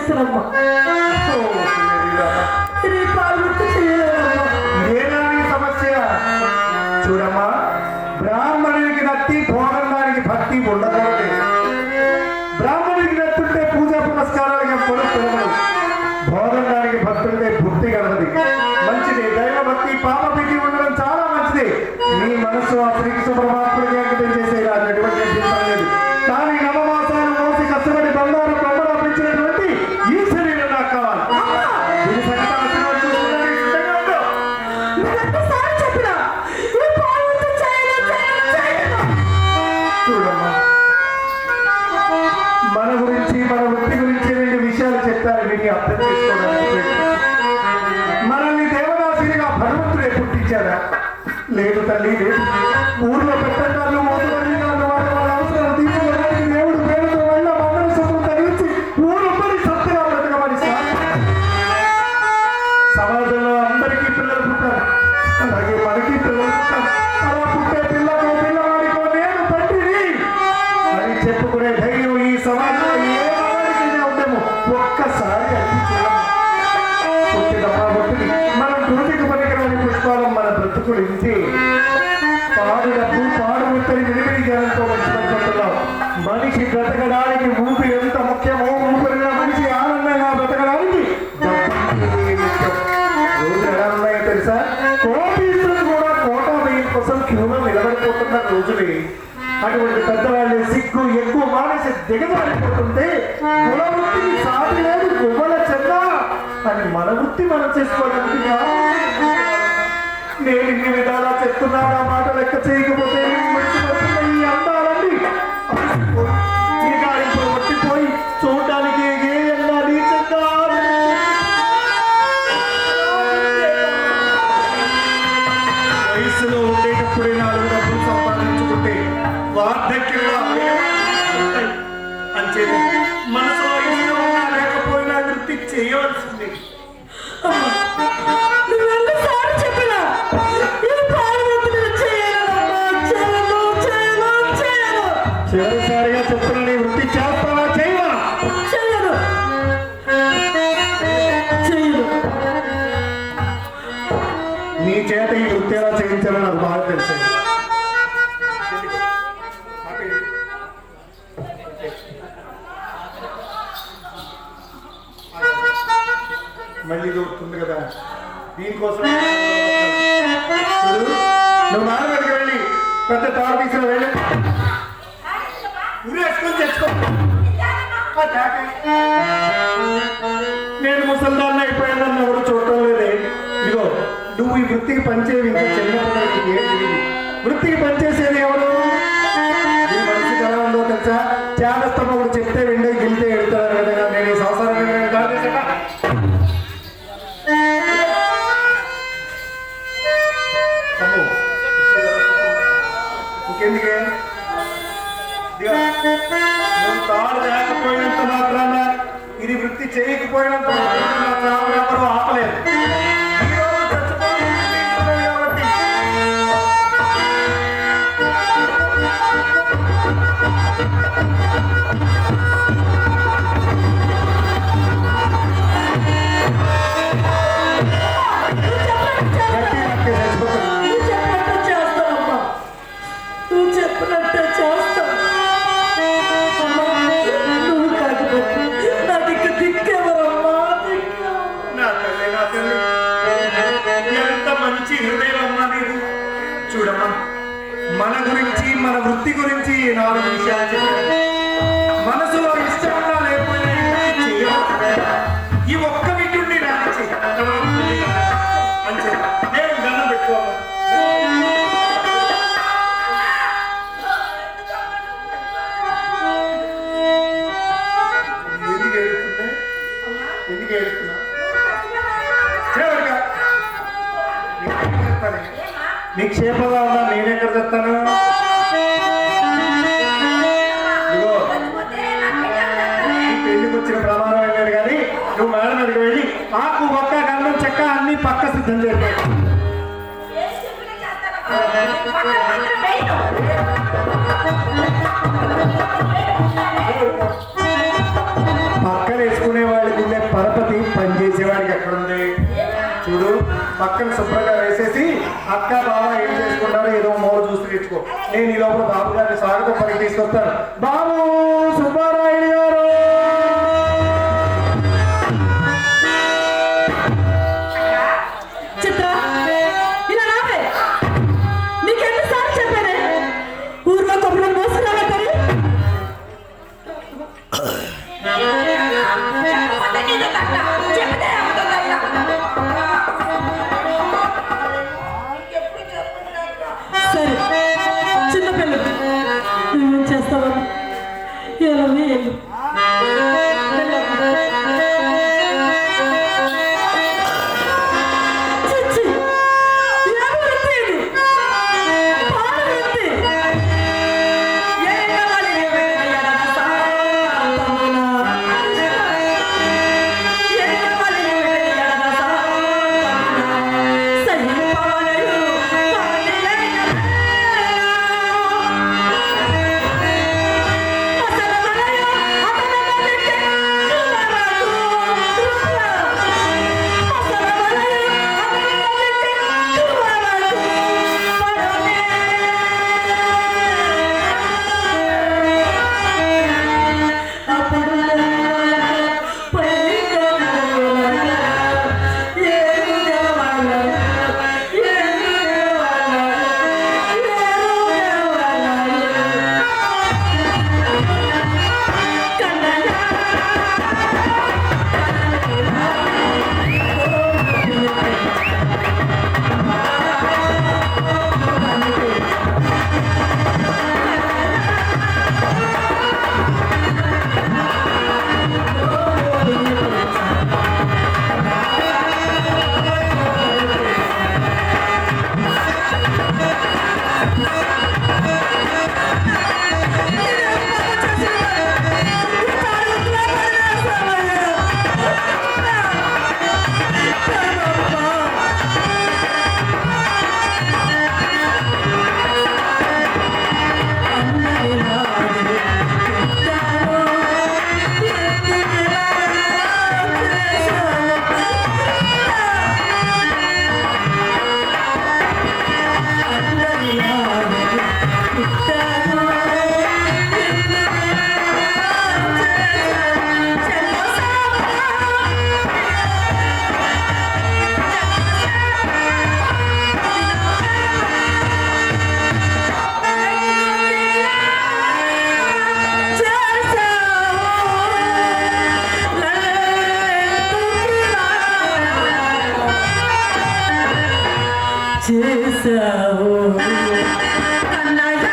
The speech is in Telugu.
చేస్తానమ్మా. సమస్య చూడమ్మా, బ్రాహ్మణునికి నత్తి భోగండానికి భక్తి ఉండకూడదు. బ్రాహ్మణునికి నత్తుంటే పూజా పునస్కారాలకి పొలం భోగండానికి భక్తుంటే భక్తి కలది. మంచిది, దైవ భక్తి పాప భీతి ఉండడం చాలా మంచిది. నీ మనస్సు ఆ శ్రీకృష్ణ పరమాత్ముడికి అంకితం చేసేలా అటువంటి లేదు. కానీ నవమాసాలు మోసి కష్టపడి బంగారు కొమ్మలు పెంచినటువంటి ఈ శరీరం నాకు కావాలి. చూడమ్మా, మన గురించి మన వృత్తి గురించి రెండు విషయాలు చెప్తారు, విని అర్థం చేసుకోవడానికి. మనల్ని దేవదాసినిగా భగవంతుడే పుట్టించారా? లేదు తల్లి, లేదు. ఊర్లో పెట్టకాళ్ళు మోతుబడి వాళ్ళ అవసరం తీసుకోవడానికి దేవుడు పేరుతో వల్ల మంగళ సొమ్ము తగిలించి ఊరొబ్బరి సత్తుగా బ్రతకమని సమాజంలో అందరికీ పిల్లలు పుట్టారు, అలాగే మనకి పిల్లలు పుట్టారు. అలా పుట్టే పిల్లవాడికో నేను తండ్రిని అని చెప్పుకునే ధైర్యం ఈ సమాజంలో ఏ వాడికైనా ఉందేమో ఒక్కసారి అనిపించేది. మనం దుర్దికి పనికిరాని పుష్పాలం మన బ్రతుకులు ఇంతే. పాడు డబ్బు పాడు ముట్టని విడివిడి జ్ఞానంతో మంచిపడుతున్నాం. మనిషి బ్రతకడానికి ఊపి ఎంత ముఖ్యమో, ఊపిరిన మనిషి ఆనందంగా బ్రతకడానికి రోజు ఎలా ఉన్నాయో తెలుసా? కోటీశ్వరులు కూడా కోటా బియ్యం కోసం క్యూలో నిలబడిపోతున్న రోజులే. అటువంటి పెద్దవాళ్ళే సిగ్గు ఎక్కువ మానేసి దిగజారిపోతుంటే కుల వృత్తికి సాటి లేదు గువ్వల చెంద అని మన వృత్తి మనం చేసుకోవడానికి నేను ఇన్ని విధాలా చెప్తున్నాను. ఆ మాట లెక్క చేయకపోతే ఈ అందాలన్నీ ఇప్పుడు ఒట్టిపోయి చూడడానికి వయసులో ఉండేటప్పుడే నాలుగు డబ్బులు సంపాదించుకుంటే వార్ధక్యంలో అంతే. మనసులో ఇష్టం ఉన్నా లేకపోయినా వృత్తి చేయవలసింది. చివరిసారిగా చెప్తున్నా, నీ వృత్తి చేస్తావా చేయవా? నీ చేత ఈ వృత్తి ఎలా చేయించాలో నాకు బాగా తెలుసు. మళ్ళీ దొరుకుతుంది కదా, దీనికోసం నువ్వు నాన్నగారికి వెళ్ళి పెద్ద తాడు తీసుకుని వెళ్ళి ఉరేసుకొని తెచ్చుకో. నేను ముసల్దాన్ని అయిపోయానని ఎవరు చూడటం లేదే. ఇదిగో నువ్వు ఈ వృత్తికి పనిచేవి ఇంకా చిన్నప్పుడు వృత్తికి పనిచేసేది ఎవరు? ఈ మనిషికి ఎలా ఉందో తెలుసా? చేదస్తమ ఒకటి చెప్తే రెండే గిలితే ఎడతారు కదా. నేను ఈ సంవత్సరాన్ని ఇంకెందుకే నువ్వు తాడు లేకపోయినంత మాత్రాన ఇది వృత్తి చేయకపోయినంత ఎవరు ఆపలేదు. చూడమ్మా, మన గురించి మన వృత్తి గురించి నాలుగు విషయాలు చెప్పాను. మనసులో ఇష్టం ఉన్నా లేకపోయినా ఈ ఒక్క విద్యుడిని రానిచ్చి అంతే. నేను దండం పెట్టుకోవాలి. ఎందుకు ఏడుస్తుంటే ఎందుకు ఏడుస్తున్నా? నీకు క్షేమంగా ఉన్నా నేనెక్కడ చెప్తాను? పెళ్లికి వచ్చిన ప్రమాణం వెళ్ళాడు కానీ నువ్వు మేడం మీదకి వెళ్ళి ఆకు ఒక్క గంధం చెక్క అన్ని పక్క సిద్ధం చేస్తాను. పక్కన వేసుకునే వాళ్ళకి పక్కన శుభ్రంగా వేసేసి అక్క బావ ఏం చేసుకుంటారో ఏదో మూల చూసి తెచ్చుకో. నేను ఈ లోపల బాబు గారిని స్వాగతం పనికి తీసుకొస్తాను. బాబు సుబ్బారాయుడు గారు చేసావు అన్నయ్య